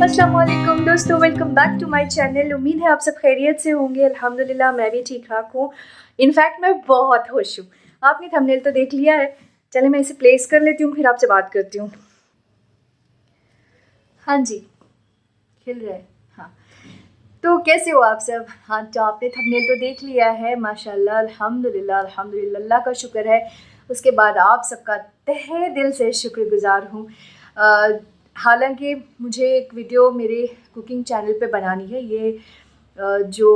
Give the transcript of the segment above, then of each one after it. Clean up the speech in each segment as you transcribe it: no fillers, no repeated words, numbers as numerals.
अस्सलाम वालेकुम दोस्तों, welcome back to my channel. उम्मीद है आप सब खैरियत से होंगे। अल्हम्दुलिल्लाह मैं भी ठीक ठाक हूँ। इनफैक्ट मैं बहुत खुश हूँ। आपने थंबनेल तो देख लिया है। चले मैं इसे प्लेस कर लेती हूँ, फिर आपसे बात करती हूँ। हाँ जी, खिल रहा है। हाँ, तो कैसे हो आप सब? हाँ, तो आपने थंबनेल तो देख लिया है। माशाल्लाह, अल्हम्दुलिल्लाह अल्हम्दुलिल्लाह, अल्लाह का शुक्र है। उसके बाद आप सबका तहे दिल से शुक्रगुजार हूँ। हालांकि मुझे एक वीडियो मेरे कुकिंग चैनल पे बनानी है। ये जो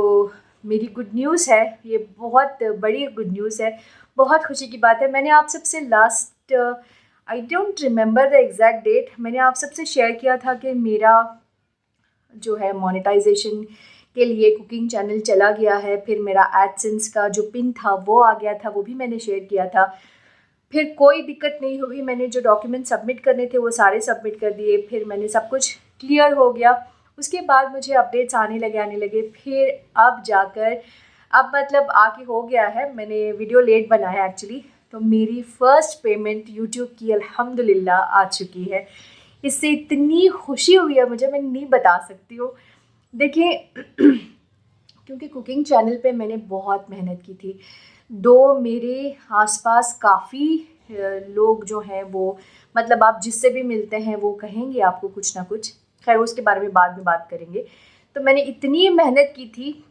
मेरी गुड न्यूज़ है, ये बहुत बड़ी गुड न्यूज़ है। बहुत खुशी की बात है। मैंने आप सबसे last I don't remember the exact date, मैंने आप सबसे शेयर किया था कि मेरा जो है मोनेटाइजेशन के लिए कुकिंग चैनल चला गया है। फिर मेरा एडसेंस का जो पिन था वो आ गया था, वो भी मैंने शेयर किया था। फिर कोई दिक्कत नहीं हुई, मैंने जो डॉक्यूमेंट सबमिट करने थे वो सारे सबमिट कर दिए। फिर मैंने सब कुछ क्लियर हो गया। उसके बाद मुझे अपडेट्स आने लगे। फिर अब जाकर अब मतलब आके हो गया है। मैंने वीडियो लेट बनाया एक्चुअली। तो मेरी फ़र्स्ट पेमेंट यूट्यूब की अल्हम्दुलिल्लाह आ चुकी है। इससे इतनी खुशी हुई है मुझे, मैं नहीं बता सकती हूँ। देखिए क्योंकि कुकिंग चैनल पे मैंने बहुत मेहनत की थी। मेरे आसपास काफ़ी लोग जो हैं वो मतलब आप जिससे भी मिलते हैं वो कहेंगे आपको कुछ ना कुछ। खैर उसके बारे में बाद में बात करेंगे। तो मैंने इतनी मेहनत की थी,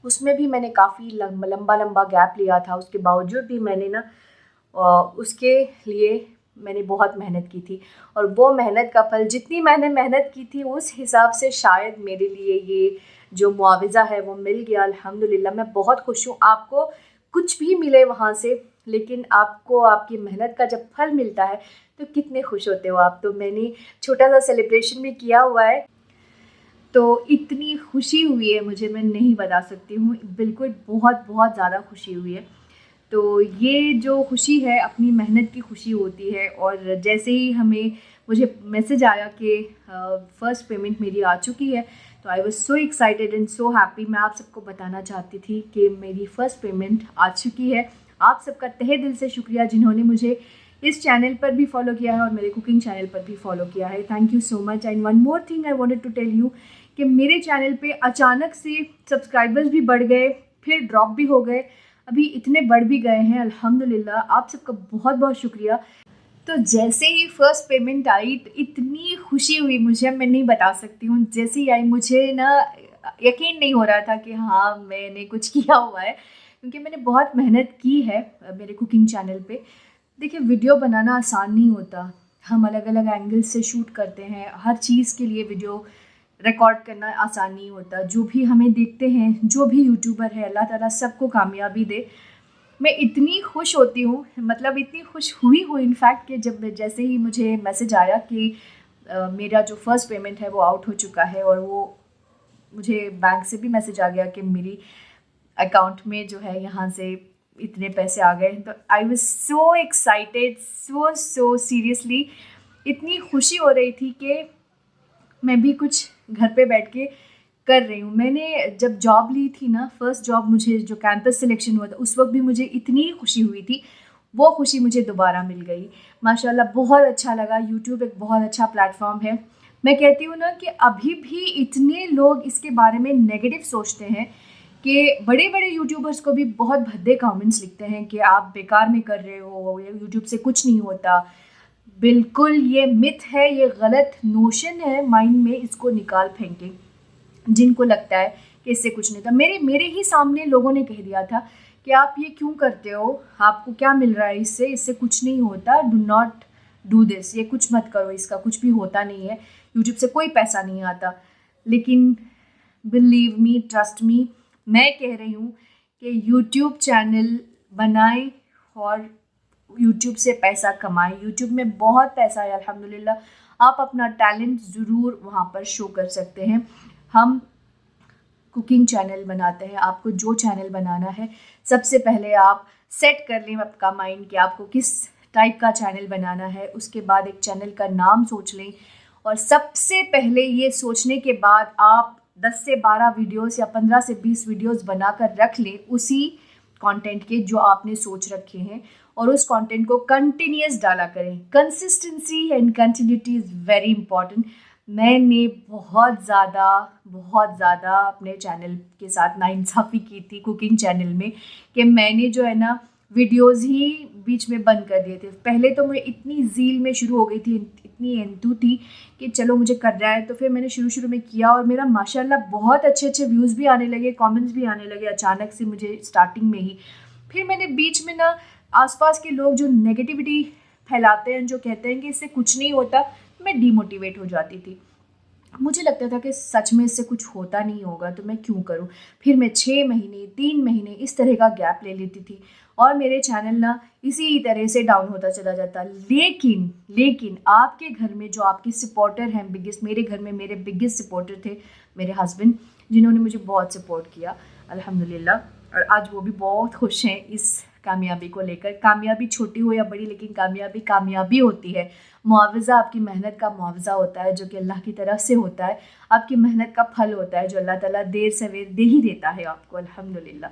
उसमें भी मैंने काफ़ी लंबा गैप लिया था। उसके बावजूद भी मैंने ना उसके लिए मैंने बहुत मेहनत की थी। और वो मेहनत का फल, जितनी मैंने मेहनत की थी उस हिसाब से शायद मेरे लिए ये जो मुआवज़ा है वो मिल गया। अल्हम्दुलिल्लाह मैं बहुत खुश हूँ। आपको कुछ भी मिले वहाँ से, लेकिन आपको आपकी मेहनत का जब फल मिलता है तो कितने खुश होते हो आप। तो मैंने छोटा सा सेलिब्रेशन भी किया हुआ है। तो इतनी खुशी हुई है मुझे, मैं नहीं बता सकती हूँ। बिल्कुल बहुत बहुत ज़्यादा खुशी हुई है। तो ये जो खुशी है अपनी मेहनत की खुशी होती है। और जैसे ही मुझे मैसेज आया कि फ़र्स्ट पेमेंट मेरी आ चुकी है, तो I was so excited and so happy. मैं आप सबको बताना चाहती थी कि मेरी फ़र्स्ट पेमेंट आ चुकी है। आप सबका तहे दिल से शुक्रिया जिन्होंने मुझे इस चैनल पर भी फॉलो किया है और मेरे कुकिंग चैनल पर भी फॉलो किया है। Thank you so much. And one more thing I wanted to tell you कि मेरे चैनल पे अचानक से सब्सक्राइबर्स भी बढ़ गए, फिर ड्रॉप भी हो गए, अभी इतने बढ़ भी गए हैं। अल्हम्दुलिल्लाह, आप सबका बहुत बहुत शुक्रिया। तो जैसे ही फ़र्स्ट पेमेंट आई तो इतनी खुशी हुई मुझे, मैं नहीं बता सकती हूँ। जैसे ही आई मुझे ना यकीन नहीं हो रहा था कि हाँ मैंने कुछ किया हुआ है, क्योंकि मैंने बहुत मेहनत की है मेरे कुकिंग चैनल पे। देखिए वीडियो बनाना आसान नहीं होता। हम अलग अलग एंगल से शूट करते हैं। हर चीज़ के लिए वीडियो रिकॉर्ड करना आसान नहीं होता। जो भी हमें देखते हैं, जो भी यूट्यूबर है, अल्लाह ताला सबको कामयाबी दे। मैं इतनी खुश होती हूँ, मतलब इतनी खुश हुई इनफैक्ट कि जब जैसे ही मुझे मैसेज आया कि मेरा जो फ़र्स्ट पेमेंट है वो आउट हो चुका है, और वो मुझे बैंक से भी मैसेज आ गया कि मेरी अकाउंट में जो है यहाँ से इतने पैसे आ गए। तो I was so excited, so seriously इतनी खुशी हो रही थी कि मैं भी कुछ घर पे बैठ के कर रही हूँ। मैंने जब जॉब ली थी ना, फर्स्ट जॉब मुझे जो कैंपस सिलेक्शन हुआ था, उस वक्त भी मुझे इतनी खुशी हुई थी। वो खुशी मुझे दोबारा मिल गई। माशाल्लाह बहुत अच्छा लगा। यूट्यूब एक बहुत अच्छा प्लेटफॉर्म है। मैं कहती हूँ ना कि अभी भी इतने लोग इसके बारे में नेगेटिव सोचते हैं कि बड़े बड़े यूट्यूबर्स को भी बहुत भद्दे कमेंट्स लिखते हैं कि आप बेकार में कर रहे हो, यूट्यूब से कुछ नहीं होता। बिल्कुल ये मिथ है, ये गलत नोशन है माइंड में, इसको निकाल फेंकें। जिनको लगता है कि इससे कुछ नहीं था, मेरे ही सामने लोगों ने कह दिया था कि आप ये क्यों करते हो, आपको क्या मिल रहा है इससे, इससे कुछ नहीं होता, डू नॉट डू दिस, ये कुछ मत करो, इसका कुछ भी होता नहीं है, यूट्यूब से कोई पैसा नहीं आता। लेकिन बिलीव मी, ट्रस्ट मी, मैं कह रही हूँ कि यूट्यूब चैनल बनाएं और यूट्यूब से पैसा कमाएं। यूट्यूब में बहुत पैसा है अल्हम्दुलिल्लाह। आप अपना टैलेंट ज़रूर वहाँ पर शो कर सकते हैं। हम कुकिंग चैनल बनाते हैं। आपको जो चैनल बनाना है, सबसे पहले आप सेट कर लें आपका माइंड कि आपको किस टाइप का चैनल बनाना है। उसके बाद एक चैनल का नाम सोच लें, और सबसे पहले ये सोचने के बाद आप 10 से 12 वीडियोस या 15 से 20 वीडियोस बनाकर रख लें उसी कंटेंट के जो आपने सोच रखे हैं, और उस कंटेंट को कंटिन्यूस डाला करें। Consistency and continuity is very important. मैंने बहुत ज़्यादा अपने चैनल के साथ नाइंसाफ़ी की थी कुकिंग चैनल में, कि मैंने जो है ना वीडियोस ही बीच में बंद कर दिए थे। पहले तो मैं इतनी ज़ील में शुरू हो गई थी, इतनी एंथू थी कि चलो मुझे कर रहा है, तो फिर मैंने शुरू में किया और मेरा माशाल्लाह बहुत अच्छे व्यूज़ भी आने लगे, कमेंट्स भी आने लगे अचानक से मुझे स्टार्टिंग में ही। फिर मैंने बीच में ना आसपास के लोग जो नेगेटिविटी फैलाते हैं, जो कहते हैं कि इससे कुछ नहीं होता, मैं डीमोटिवेट हो जाती थी। मुझे लगता था कि सच में इससे कुछ होता नहीं होगा तो मैं क्यों करूं। फिर मैं 6 महीने 3 महीने इस तरह का गैप ले लेती थी और मेरे चैनल ना इसी तरह से डाउन होता चला जाता। लेकिन आपके घर में जो आपके सपोर्टर हैं, मेरे घर में मेरे बिगेस्ट सपोर्टर थे मेरे हस्बैंड, जिन्होंने मुझे बहुत सपोर्ट किया अल्हम्दुलिल्लाह। और आज वो भी बहुत खुश हैं इस कामयाबी को लेकर। कामयाबी छोटी हो या बड़ी, लेकिन कामयाबी होती है। मुआवज़ा आपकी मेहनत का मुआवज़ा होता है, जो कि अल्लाह की तरफ से होता है। आपकी मेहनत का फल होता है, जो अल्लाह ताला देर सवेर दे ही देता है आपको अल्हम्दुलिल्लाह।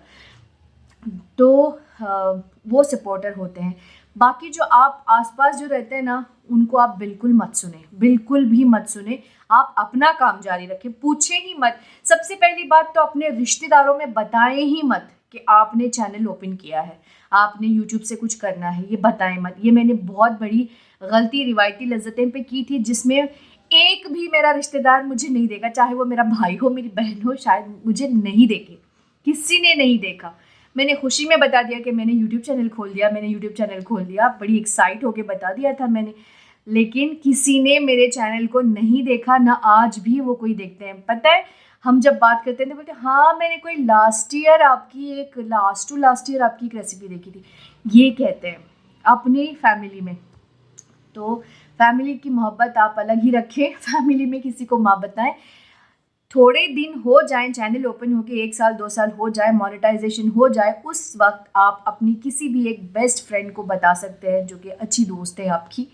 तो वो सपोर्टर होते हैं। बाकी जो आप आसपास जो रहते हैं ना, उनको आप बिल्कुल मत सुने, बिल्कुल भी मत सुने। आप अपना काम जारी रखें, पूछे ही मत। सबसे पहली बात तो अपने रिश्तेदारों में बताएं ही मत कि आपने चैनल ओपन किया है, आपने यूट्यूब से कुछ करना है, ये बताएं मत। ये मैंने बहुत बड़ी गलती रिवायती लज्जतें पे की थी, जिसमें एक भी मेरा रिश्तेदार मुझे नहीं देखा, चाहे वो मेरा भाई हो, मेरी बहन हो, शायद मुझे नहीं देखे, किसी ने नहीं देखा। मैंने खुशी में बता दिया कि मैंने यूट्यूब चैनल खोल दिया, बड़ी एक्साइट होके बता दिया था मैंने। लेकिन किसी ने मेरे चैनल को नहीं देखा, ना आज भी वो कोई देखते हैं। पता है, हम जब बात करते थे बोलते हाँ मैंने कोई लास्ट ईयर आपकी एक रेसिपी देखी थी, ये कहते हैं अपनी फैमिली में। तो फैमिली की मोहब्बत आप अलग ही रखें, फैमिली में किसी को माँ बताएं। थोड़े दिन हो जाएं, चैनल ओपन होके 1 साल 2 साल हो जाए, मोनेटाइजेशन हो जाए, उस वक्त आप अपनी किसी भी एक बेस्ट फ्रेंड को बता सकते हैं, जो कि अच्छी दोस्त है आपकी,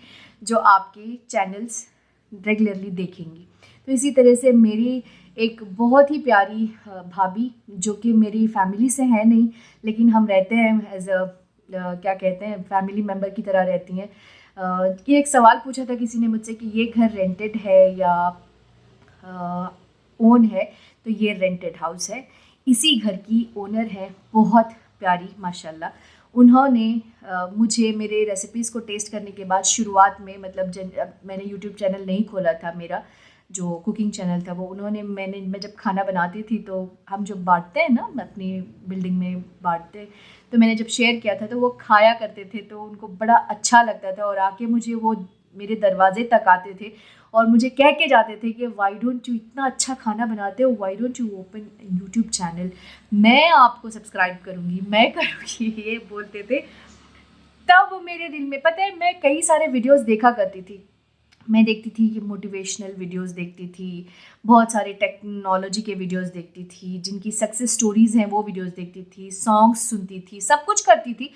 जो आपके चैनल्स रेगुलरली देखेंगी। तो इसी तरह से मेरी एक बहुत ही प्यारी भाभी, जो कि मेरी फैमिली से है नहीं, लेकिन हम रहते हैं एज अ क्या कहते हैं, फैमिली मेम्बर की तरह रहती हैं। ये एक सवाल पूछा था किसी ने मुझसे कि ये घर रेंटेड है या ओन है, तो ये रेंटेड हाउस है। इसी घर की ओनर है, बहुत प्यारी माशाल्लाह। उन्होंने मुझे मेरे रेसिपीज़ को टेस्ट करने के बाद शुरुआत में, मतलब मैंने यूट्यूब चैनल नहीं खोला था, मेरा जो कुकिंग चैनल था वो मैं जब खाना बनाती थी तो हम जब बांटते हैं ना, अपनी बिल्डिंग में बांटते, तो मैंने जब शेयर किया था तो वो खाया करते थे, तो उनको बड़ा अच्छा लगता था और आके मुझे वो मेरे दरवाजे तक आते थे और मुझे कह के जाते थे कि वाई डोंट यू, इतना अच्छा खाना बनाते हो, why don't you open YouTube channel, मैं आपको सब्सक्राइब करूँगी, मैं करूँगी, ये बोलते थे। तब मेरे दिल में, पता है, मैं कई सारे वीडियोस देखा करती थी। मैं देखती थी कि मोटिवेशनल वीडियोस देखती थी, बहुत सारे टेक्नोलॉजी के वीडियोस देखती थी, जिनकी सक्सेस स्टोरीज़ हैं वो वीडियोस देखती थी, सॉन्ग्स सुनती थी, सब कुछ करती थी।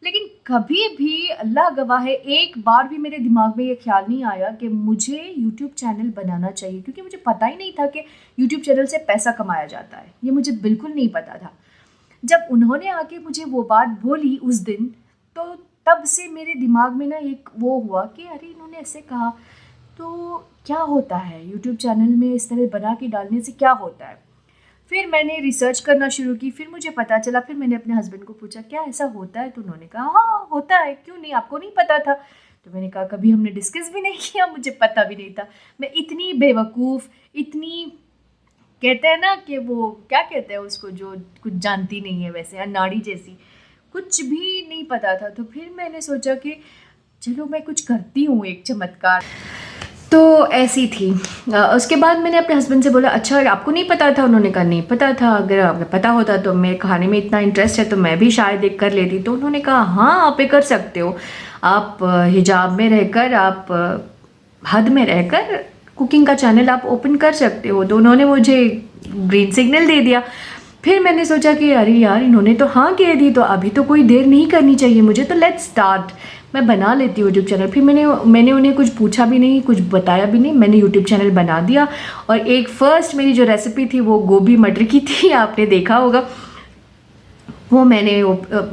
लेकिन कभी भी, अल्लाह गवाह है, एक बार भी मेरे दिमाग में ये ख्याल नहीं आया कि मुझे यूट्यूब चैनल बनाना चाहिए, क्योंकि मुझे पता ही नहीं था कि यूट्यूब चैनल से पैसा कमाया जाता है। ये मुझे बिल्कुल नहीं पता था। जब उन्होंने आके मुझे वो बात बोली उस दिन, तो तब से मेरे दिमाग में ना एक वो हुआ कि अरे इन्होंने ऐसे कहा तो क्या होता है, यूट्यूब चैनल में इस तरह बना के डालने से क्या होता है। फिर मैंने रिसर्च करना शुरू की, फिर मुझे पता चला। फिर मैंने अपने हस्बैंड को पूछा क्या ऐसा होता है, तो उन्होंने कहा हाँ होता है, क्यों नहीं, आपको नहीं पता था। तो मैंने कहा कभी हमने डिस्कस भी नहीं किया, मुझे पता भी नहीं था। मैं इतनी बेवकूफ़, इतनी, कहते हैं ना कि वो क्या कहते हैं उसको, जो कुछ जानती नहीं है, वैसे अनाड़ी जैसी, कुछ भी नहीं पता था। तो फिर मैंने सोचा कि चलो मैं कुछ करती हूँ, एक चमत्कार। तो ऐसी थी। उसके बाद मैंने अपने हस्बैंड से बोला अच्छा आपको नहीं पता था। उन्होंने कहा नहीं पता था, अगर आपको पता होता तो, मेरे खाने में इतना इंटरेस्ट है तो मैं भी शायद एक कर लेती। तो उन्होंने कहा हाँ आप ये कर सकते हो, आप हिजाब में रहकर, आप हद में रहकर कुकिंग का चैनल आप ओपन कर सकते हो। तो उन्होंने मुझे ग्रीन सिग्नल दे दिया। फिर मैंने सोचा कि अरे यार इन्होंने तो हाँ कह दी, तो अभी तो कोई देर नहीं करनी चाहिए मुझे, तो लेट्स स्टार्ट, मैं बना लेती हूँ यूट्यूब चैनल। फिर मैंने उन्हें कुछ पूछा भी नहीं, कुछ बताया भी नहीं, मैंने यूट्यूब चैनल बना दिया। और एक फर्स्ट मेरी जो रेसिपी थी वो गोभी मटर की थी, आपने देखा होगा। वो मैंने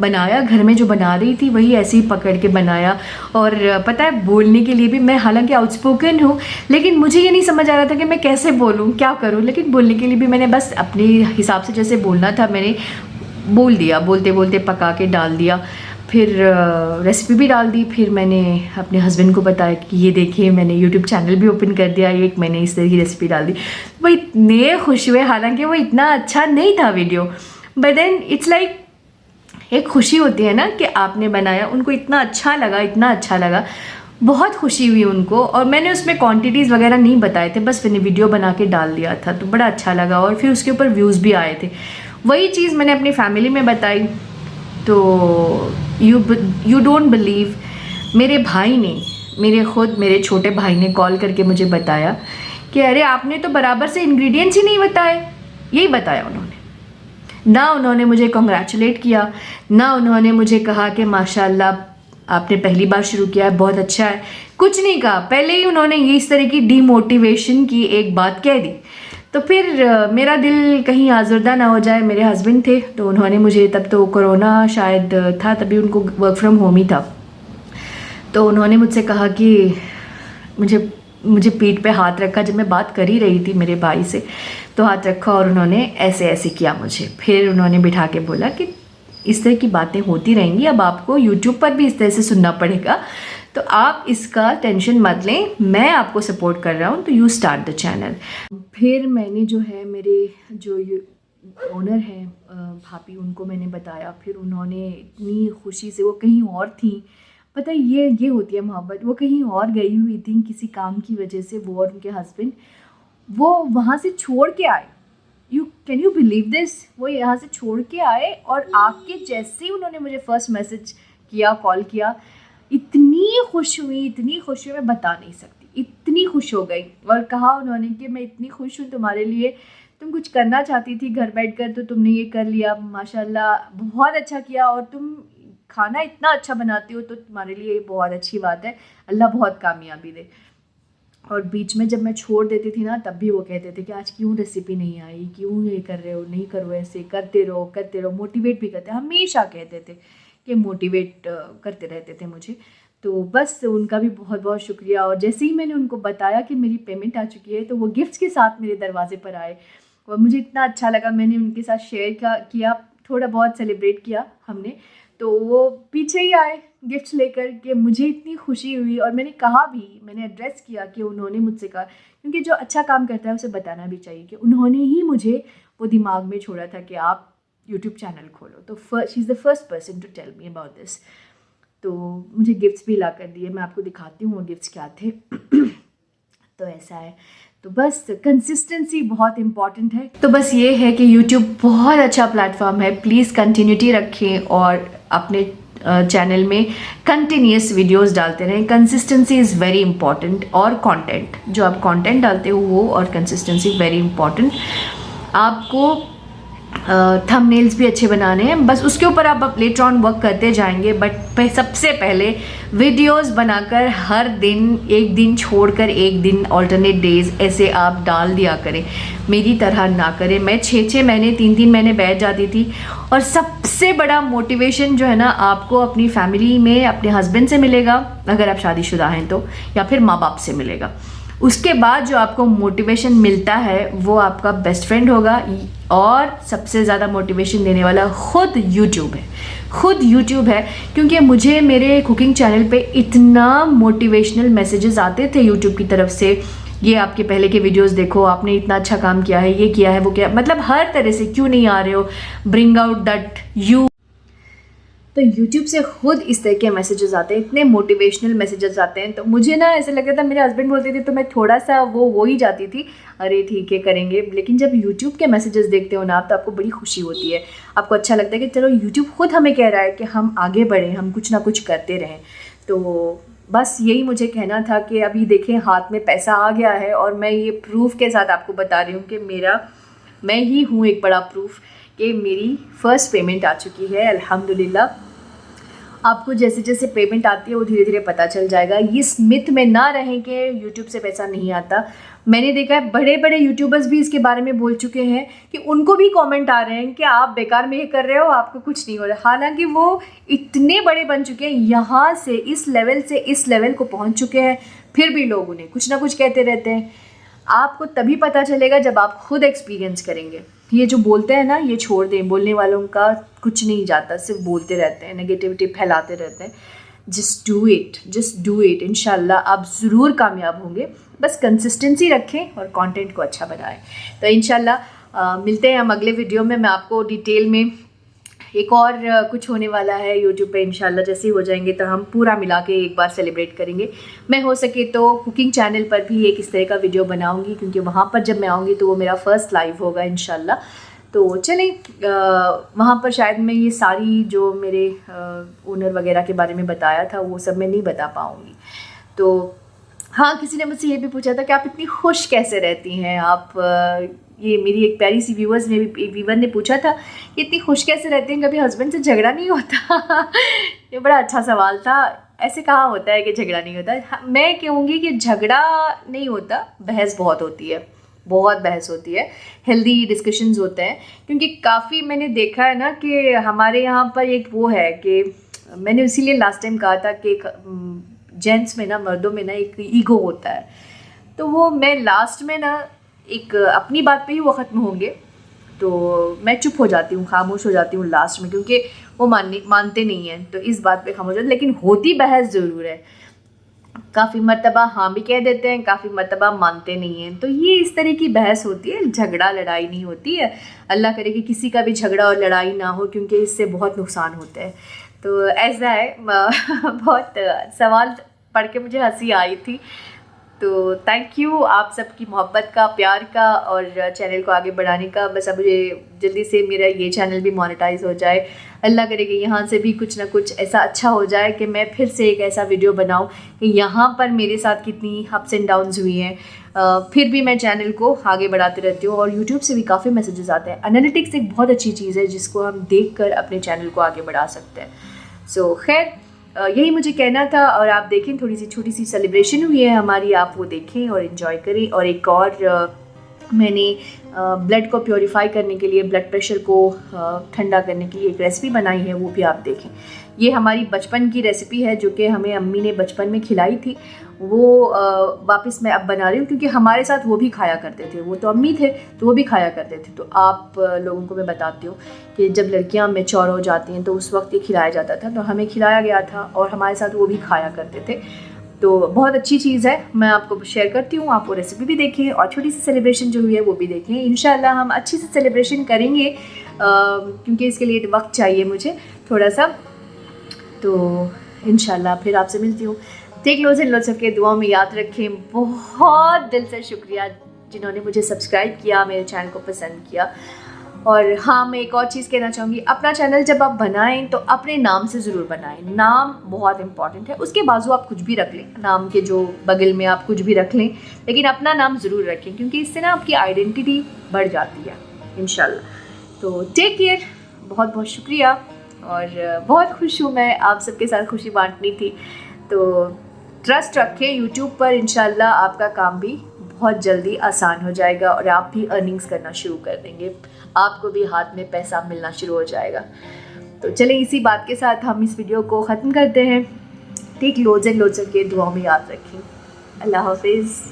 बनाया, घर में जो बना रही थी वही ऐसे ही पकड़ के बनाया। और पता है बोलने के लिए भी मैं हालांकि आउटस्पोकन हूँ, लेकिन मुझे ये नहीं समझ आ रहा था कि मैं कैसे बोलूँ, क्या करूँ। लेकिन बोलने के लिए भी मैंने बस अपने हिसाब से जैसे बोलना था मैंने बोल दिया, बोलते बोलते पका के डाल दिया। फिर रेसिपी भी डाल दी। फिर मैंने अपने हस्बैंड को बताया कि ये देखिए मैंने यूट्यूब चैनल भी ओपन कर दिया, एक मैंने इस तरह की रेसिपी डाल दी। वो इतने खुश हुए, हालांकि वो इतना अच्छा नहीं था video, but then it's like एक खुशी होती है ना कि आपने बनाया, उनको इतना अच्छा लगा, इतना अच्छा लगा, बहुत खुशी हुई उनको। और मैंने उसमें क्वांटिटीज़ वगैरह नहीं बताए थे, बस मैंने वीडियो बना के डाल दिया था, तो बड़ा अच्छा लगा। और फिर उसके ऊपर व्यूज़ भी आए थे। वही चीज़ मैंने अपनी फैमिली में बताई, तो यू डोंट बिलीव, मेरे भाई ने, मेरे छोटे भाई ने कॉल करके मुझे बताया कि अरे आपने तो बराबर से इंग्रेडिएंट्स ही नहीं बताए। यही बताया उन्होंने। ना उन्होंने मुझे कॉन्ग्रेचुलेट किया, ना उन्होंने मुझे कहा कि माशाल्लाह आपने पहली बार शुरू किया है, बहुत अच्छा है, कुछ नहीं कहा। पहले ही उन्होंने ये इस तरह की डीमोटिवेशन की एक बात कह दी। तो फिर मेरा दिल कहीं आज़ुर्दा ना हो जाए। मेरे हस्बैंड थे, तो उन्होंने मुझे, तब तो कोरोना शायद था, तभी उनको वर्क फ्रॉम होम ही था, तो उन्होंने मुझसे कहा कि मुझे पीठ पे हाथ रखा, जब मैं बात कर ही रही थी मेरे भाई से, तो हाथ रखा और उन्होंने ऐसे ऐसे किया मुझे। फिर उन्होंने बिठा के बोला कि इस तरह की बातें होती रहेंगी, अब आपको यूट्यूब पर भी इस तरह से सुनना पड़ेगा, तो आप इसका टेंशन मत लें, मैं आपको सपोर्ट कर रहा हूँ, तो यू स्टार्ट द चैनल। फिर मैंने जो है मेरे जो ओनर हैं भाभी, उनको मैंने बताया। फिर उन्होंने इतनी खुशी से, वो कहीं और थी, पता है ये होती है मोहब्बत, वो कहीं और गई हुई थी किसी काम की वजह से, वो और उनके हस्बैंड, वो वहाँ से छोड़ के आए। कैन यू बिलीव दिस, वो यहाँ से छोड़ के आए और आके जैसे ही उन्होंने मुझे फर्स्ट मैसेज किया, कॉल किया, इतनी खुश हुई, इतनी खुश हुई, मैं बता नहीं सकती, इतनी खुश हो गई। और कहा उन्होंने कि मैं इतनी खुश हूँ तुम्हारे लिए, तुम कुछ करना चाहती थी घर बैठकर, तो तुमने ये कर लिया, माशाल्लाह बहुत अच्छा किया, और तुम खाना इतना अच्छा बनाती हो, तो तुम्हारे लिए बहुत अच्छी बात है, अल्लाह बहुत कामयाबी दे। और बीच में जब मैं छोड़ देती थी ना, तब भी वो कहते थे कि आज क्यों रेसिपी नहीं आई, क्यों ये कर रहे हो, नहीं करो ऐसे, करते रहो। मोटिवेट भी करते, हमेशा कहते थे कि मोटिवेट करते रहते थे मुझे। तो बस उनका भी बहुत बहुत शुक्रिया। और जैसे ही मैंने उनको बताया कि मेरी पेमेंट आ चुकी है, तो वो गिफ्ट्स के साथ मेरे दरवाजे पर आए और मुझे इतना अच्छा लगा। मैंने उनके साथ शेयर किया, थोड़ा बहुत सेलिब्रेट किया हमने, तो वो पीछे ही आए गिफ्ट्स लेकर के, मुझे इतनी खुशी हुई। और मैंने कहा भी, मैंने एड्रेस किया कि उन्होंने मुझसे कहा, क्योंकि जो अच्छा काम करता है उसे बताना भी चाहिए, कि उन्होंने ही मुझे वो दिमाग में छोड़ा था कि आप यूट्यूब चैनल खोलो। तो she is the first person to tell me about this. तो मुझे गिफ्ट्स भी ला कर दिए, मैं आपको दिखाती हूँ वो गिफ्ट्स क्या थे। तो ऐसा है, तो बस कंसिस्टेंसी बहुत इंपॉर्टेंट है। तो बस ये है कि यूट्यूब बहुत अच्छा प्लेटफॉर्म है, प्लीज़ कंटिन्यूटी रखें और अपने चैनल में कंटिन्यूस वीडियोस डालते रहें। कंसिस्टेंसी इज़ वेरी इंपॉर्टेंट, और कंटेंट, जो आप कंटेंट डालते हो वो, और कंसिस्टेंसी वेरी इंपॉर्टेंट। आपको थंबनेल्स भी अच्छे बनाने हैं, बस उसके ऊपर आप लेटर ऑन वर्क करते जाएंगे। बट सबसे पहले वीडियोस बनाकर हर दिन, एक दिन छोड़कर एक दिन, ऑल्टरनेट डेज ऐसे आप डाल दिया करें, मेरी तरह ना करें। मैं 6-6 महीने, 3-3 महीने बैठ जाती थी। और सबसे बड़ा मोटिवेशन जो है ना, आपको अपनी फैमिली में अपने हस्बैंड से मिलेगा, अगर आप शादीशुदा हैं तो, या फिर माँ बाप से मिलेगा। उसके बाद जो आपको मोटिवेशन मिलता है वो आपका बेस्ट फ्रेंड होगा। और सबसे ज़्यादा मोटिवेशन देने वाला खुद यूट्यूब है, क्योंकि मुझे मेरे कुकिंग चैनल पे इतना मोटिवेशनल मैसेजेस आते थे यूट्यूब की तरफ से, ये आपके पहले के वीडियोस देखो, आपने इतना अच्छा काम किया है, ये किया है, वो किया, मतलब हर तरह से, क्यों नहीं आ रहे हो, ब्रिंग आउट दैट यू। तो YouTube से खुद इस तरह के मैसेजेस आते हैं, इतने मोटिवेशनल मैसेजेस आते हैं। तो मुझे ना ऐसे लगता था, मेरे हस्बैंड बोलते थे तो मैं थोड़ा सा वो हो ही जाती थी, अरे ठीक है करेंगे। लेकिन जब YouTube के मैसेजेस देखते हो ना आप, तो आपको बड़ी खुशी होती है, आपको अच्छा लगता है कि चलो YouTube खुद हमें कह रहा है कि हम आगे बढ़ें, हम कुछ ना कुछ करते रहें। तो बस यही मुझे कहना था कि अभी देखें हाथ में पैसा आ गया है, और मैं ये प्रूफ के साथ आपको बता रही हूँ कि मैं ही हूँ एक बड़ा प्रूफ कि मेरी फ़र्स्ट पेमेंट आ चुकी है, अल्हम्दुलिल्लाह। आपको जैसे जैसे पेमेंट आती है वो धीरे धीरे पता चल जाएगा। इस मिथ में ना रहें कि यूट्यूब से पैसा नहीं आता। मैंने देखा है बड़े बड़े यूट्यूबर्स भी इसके बारे में बोल चुके हैं कि उनको भी कमेंट आ रहे हैं कि आप बेकार में ये कर रहे हो, आपको कुछ नहीं हो रहा। हालांकि वो इतने बड़े बन चुके हैं, यहाँ से इस लेवल को पहुँच चुके हैं, फिर भी लोग उन्हें कुछ ना कुछ कहते रहते हैं। आपको तभी पता चलेगा जब आप खुद एक्सपीरियंस करेंगे। ये जो बोलते हैं ना, ये छोड़ दें, बोलने वालों का कुछ नहीं जाता, सिर्फ बोलते रहते हैं, नेगेटिविटी फैलाते रहते हैं। जस्ट डू इट, इंशाल्लाह आप ज़रूर कामयाब होंगे। बस कंसिस्टेंसी रखें और कंटेंट को अच्छा बनाएं। तो इंशाल्लाह मिलते हैं हम अगले वीडियो में। मैं आपको डिटेल में एक और कुछ होने वाला है यूट्यूब पे, इंशाल्लाह जैसे ही हो जाएंगे तो हम पूरा मिला के एक बार सेलिब्रेट करेंगे। मैं हो सके तो कुकिंग चैनल पर भी एक इस तरह का वीडियो बनाऊंगी, क्योंकि वहाँ पर जब मैं आऊँगी तो वो मेरा फर्स्ट लाइव होगा इंशाल्लाह। तो चलें, वहाँ पर शायद मैं ये सारी जो मेरे ओनर वगैरह के बारे में बताया था वो सब मैं नहीं बता पाऊँगी। तो हाँ, किसी ने मुझसे ये भी पूछा था कि आप इतनी खुश कैसे रहती हैं आप। ये मेरी एक प्यारी सी व्यूवर ने पूछा था कि इतनी खुश कैसे रहती हैं, कभी हस्बैंड से झगड़ा नहीं होता। ये बड़ा अच्छा सवाल था। ऐसे कहाँ होता है कि झगड़ा नहीं होता। मैं कहूँगी कि झगड़ा नहीं होता, बहस बहुत होती है, बहुत बहस होती है, हेल्दी डिस्कशंस होते हैं। क्योंकि काफ़ी मैंने देखा है ना कि हमारे यहाँ पर एक वो है कि मैंने इसीलिए लास्ट टाइम कहा था कि जेंट्स में ना, मर्दों में ना एक ईगो होता है। तो वो मैं लास्ट में ना एक अपनी बात पे ही वो ख़त्म होंगे तो मैं चुप हो जाती हूँ, खामोश हो जाती हूँ लास्ट में, क्योंकि वो मानते नहीं हैं। तो इस बात पे खामोश होती, लेकिन होती बहस ज़रूर है। काफ़ी मर्तबा हाँ भी कह देते हैं, काफ़ी मर्तबा मानते नहीं हैं। तो ये इस तरह की बहस होती है, झगड़ा लड़ाई नहीं होती है। अल्लाह करे कि किसी का भी झगड़ा और लड़ाई ना हो, क्योंकि इससे बहुत नुकसान होते हैं। तो ऐसा है। बहुत सवाल पढ़ के मुझे हंसी आई थी। तो थैंक यू आप सबकी मोहब्बत का, प्यार का और चैनल को आगे बढ़ाने का। बस अब मुझे जल्दी से मेरा ये चैनल भी मोनेटाइज हो जाए। अल्लाह करे कि यहाँ से भी कुछ ना कुछ ऐसा अच्छा हो जाए कि मैं फिर से एक ऐसा वीडियो बनाऊँ कि यहाँ पर मेरे साथ कितनी अप्स एंड डाउन्स हुई हैं, फिर भी मैं चैनल को आगे बढ़ाते रहती हूँ। और यूट्यूब से भी काफ़ी मैसेजेस आते हैं। एनालिटिक्स एक बहुत अच्छी चीज़ है जिसको हम देख कर अपने चैनल को आगे बढ़ा सकते हैं। सो खैर, यही मुझे कहना था। और आप देखें, थोड़ी सी छोटी सी सेलिब्रेशन हुई है हमारी, आप वो देखें और इन्जॉय करें। और एक और मैंने ब्लड को प्योरीफाई करने के लिए, ब्लड प्रेशर को ठंडा करने के लिए एक रेसिपी बनाई है, वो भी आप देखें। ये हमारी बचपन की रेसिपी है जो कि हमें अम्मी ने बचपन में खिलाई थी। वो वापस मैं अब बना रही हूँ, क्योंकि हमारे साथ वो भी खाया करते थे। वो तो अम्मी थे तो वो भी खाया करते थे। तो आप लोगों को मैं बताती हूँ कि जब लड़कियाँ मैच्योर हो जाती हैं तो उस वक्त ये खिलाया जाता था। तो हमें खिलाया गया था और हमारे साथ वो भी खाया करते थे। तो बहुत अच्छी चीज़ है, मैं आपको शेयर करती हूँ। आप वो रेसिपी भी देखें और छोटी सी सेलिब्रेशन जो हुई है वो भी देखें। इंशाल्लाह हम अच्छी से सेलिब्रेशन करेंगे, क्योंकि इसके लिए वक्त चाहिए मुझे थोड़ा सा। तो इंशाल्लाह फिर आपसे मिलती हूँ। Take loads and lots of के दुआ में याद रखें। बहुत दिल से शुक्रिया जिन्होंने मुझे सब्सक्राइब किया, मेरे चैनल को पसंद किया। और हाँ, मैं एक और चीज़ कहना चाहूँगी, अपना चैनल जब आप बनाएं तो अपने नाम से ज़रूर बनाएं। नाम बहुत इंपॉर्टेंट है। उसके बाजू आप कुछ भी रख लें, नाम के जो बगल में आप कुछ भी रख लें, लेकिन अपना नाम ज़रूर रखें, क्योंकि इससे ना आपकी आइडेंटिटी बढ़ जाती है इंशाल्लाह। तो टेक केयर, बहुत बहुत शुक्रिया। और बहुत खुश हूँ मैं, आप सबके साथ खुशी बांटनी थी। तो ट्रस्ट रखें यूट्यूब पर, इंशाल्लाह आपका काम भी बहुत जल्दी आसान हो जाएगा और आप भी अर्निंग्स करना शुरू कर देंगे। आपको भी हाथ में पैसा मिलना शुरू हो जाएगा। तो चलें, इसी बात के साथ हम इस वीडियो को ख़त्म करते हैं। टेक लोड्स एंड लोड्स के दुआ में याद रखें। अल्लाह हाफिज़।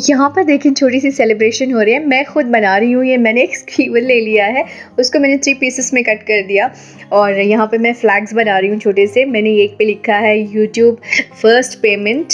यहाँ पर देखें, छोटी सी सेलिब्रेशन हो रही है। मैं खुद बना रही हूँ। ये मैंने एक स्क्यूअर ले लिया है, उसको मैंने 3 पीसेस में कट कर दिया। और यहाँ पे मैं फ्लैग्स बना रही हूँ छोटे से। मैंने एक पे लिखा है यूट्यूब फर्स्ट पेमेंट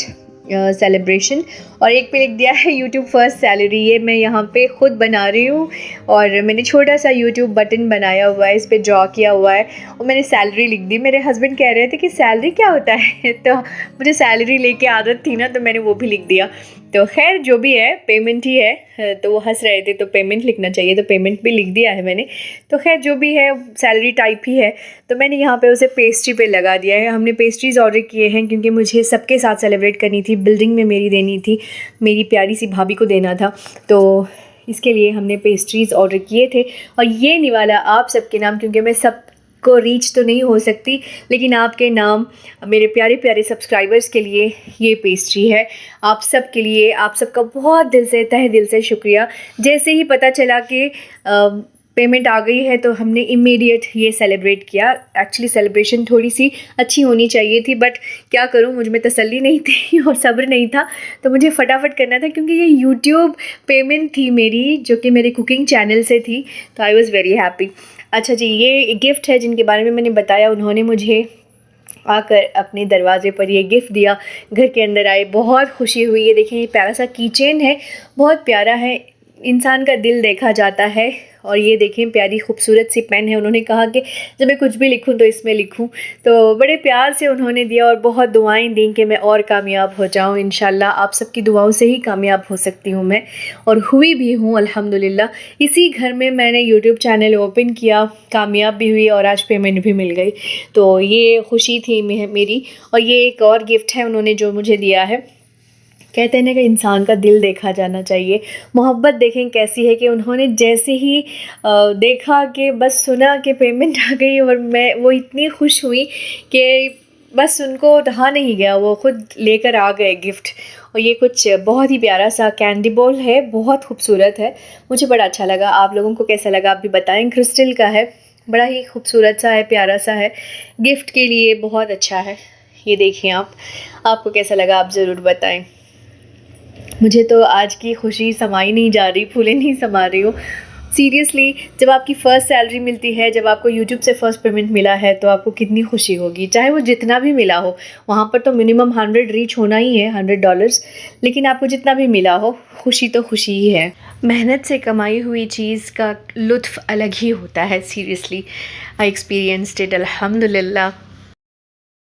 सेलिब्रेशन, और एक पे लिख दिया है यूट्यूब फर्स्ट सैलरी। ये मैं यहाँ पे ख़ुद बना रही हूँ और मैंने छोटा सा यूट्यूब बटन बनाया हुआ है, इस पे ड्रॉ किया हुआ है और मैंने सैलरी लिख दी। मेरे हस्बैंड कह रहे थे कि सैलरी क्या होता है, तो मुझे सैलरी लेके आदत थी ना, तो मैंने वो भी लिख दिया। तो खैर जो भी है, पेमेंट ही है। तो वो हंस रहे थे तो पेमेंट लिखना चाहिए, तो पेमेंट भी लिख दिया है मैंने। तो खैर जो भी है, सैलरी टाइप ही है। तो मैंने यहाँ पे उसे पेस्ट्री पे लगा दिया है। हमने पेस्ट्रीज़ ऑर्डर किए हैं क्योंकि मुझे सबके साथ सेलिब्रेट करनी थी, बिल्डिंग में मेरी देनी थी, मेरी प्यारी सी भाभी को देना था। तो इसके लिए हमने पेस्ट्रीज़ ऑर्डर किए थे और ये निवाला आप सबके नाम, क्योंकि मैं सब को रीच तो नहीं हो सकती, लेकिन आपके नाम मेरे प्यारे प्यारे सब्सक्राइबर्स के लिए ये पेस्ट्री है। आप सब के लिए, आप सबका बहुत दिल से, तहे दिल से शुक्रिया। जैसे ही पता चला कि पेमेंट आ गई है तो हमने इमीडिएट ये सेलिब्रेट किया। एक्चुअली सेलिब्रेशन थोड़ी सी अच्छी होनी चाहिए थी, बट क्या करूँ, मुझ में तसल्ली नहीं थी और सब्र नहीं था, तो मुझे फटाफट करना था क्योंकि ये यूट्यूब पेमेंट थी मेरी, जो कि मेरे कुकिंग चैनल से थी। तो आई वॉज़ वेरी हैप्पी। अच्छा जी, ये गिफ्ट है जिनके बारे में मैंने बताया, उन्होंने मुझे आकर अपने दरवाज़े पर ये गिफ्ट दिया। घर के अंदर आए, बहुत खुशी हुई। ये देखिए, ये प्यारा सा कीचेन है, बहुत प्यारा है, इंसान का दिल देखा जाता है। और ये देखें, प्यारी खूबसूरत सी पेन है। उन्होंने कहा कि जब मैं कुछ भी लिखूं तो इसमें लिखूं, तो बड़े प्यार से उन्होंने दिया और बहुत दुआएं दी कि मैं और कामयाब हो जाऊं। इंशाल्लाह आप सबकी दुआओं से ही कामयाब हो सकती हूं मैं, और हुई भी हूं अल्हम्दुलिल्लाह। इसी घर में मैंने यूट्यूब चैनल ओपन किया, कामयाब भी हुई और आज पेमेंट भी मिल गई। तो ये खुशी थी मेरी। और ये एक और गिफ्ट है उन्होंने जो मुझे दिया है। कहते हैं ना कि इंसान का दिल देखा जाना चाहिए। मोहब्बत देखें कैसी है कि उन्होंने जैसे ही देखा कि बस सुना कि पेमेंट आ गई, और मैं वो इतनी खुश हुई कि बस उनको रहा नहीं गया, वो ख़ुद लेकर आ गए गिफ्ट। और ये कुछ बहुत ही प्यारा सा कैंडी बॉल है, बहुत खूबसूरत है, मुझे बड़ा अच्छा लगा। आप लोगों को कैसा लगा आप भी बताएं। क्रिस्टल का है, बड़ा ही खूबसूरत सा है, प्यारा सा है, गिफ्ट के लिए बहुत अच्छा है। ये देखिए आपको कैसा लगा आप ज़रूर बताएं। मुझे तो आज की खुशी समाई नहीं जा रही, फूले नहीं समा रही हूँ सीरियसली। जब आपकी फ़र्स्ट सैलरी मिलती है, जब आपको यूट्यूब से फ़र्स्ट पेमेंट मिला है, तो आपको कितनी खुशी होगी, चाहे वो जितना भी मिला हो। वहाँ पर तो मिनिमम 100 रीच होना ही है, $100, लेकिन आपको जितना भी मिला हो, खुशी तो खुशी ही है। मेहनत से कमाई हुई चीज़ का लुत्फ़ अलग ही होता है सीरियसली। आई एक्सपीरियंस्ड इट अल्हम्दुलिल्लाह।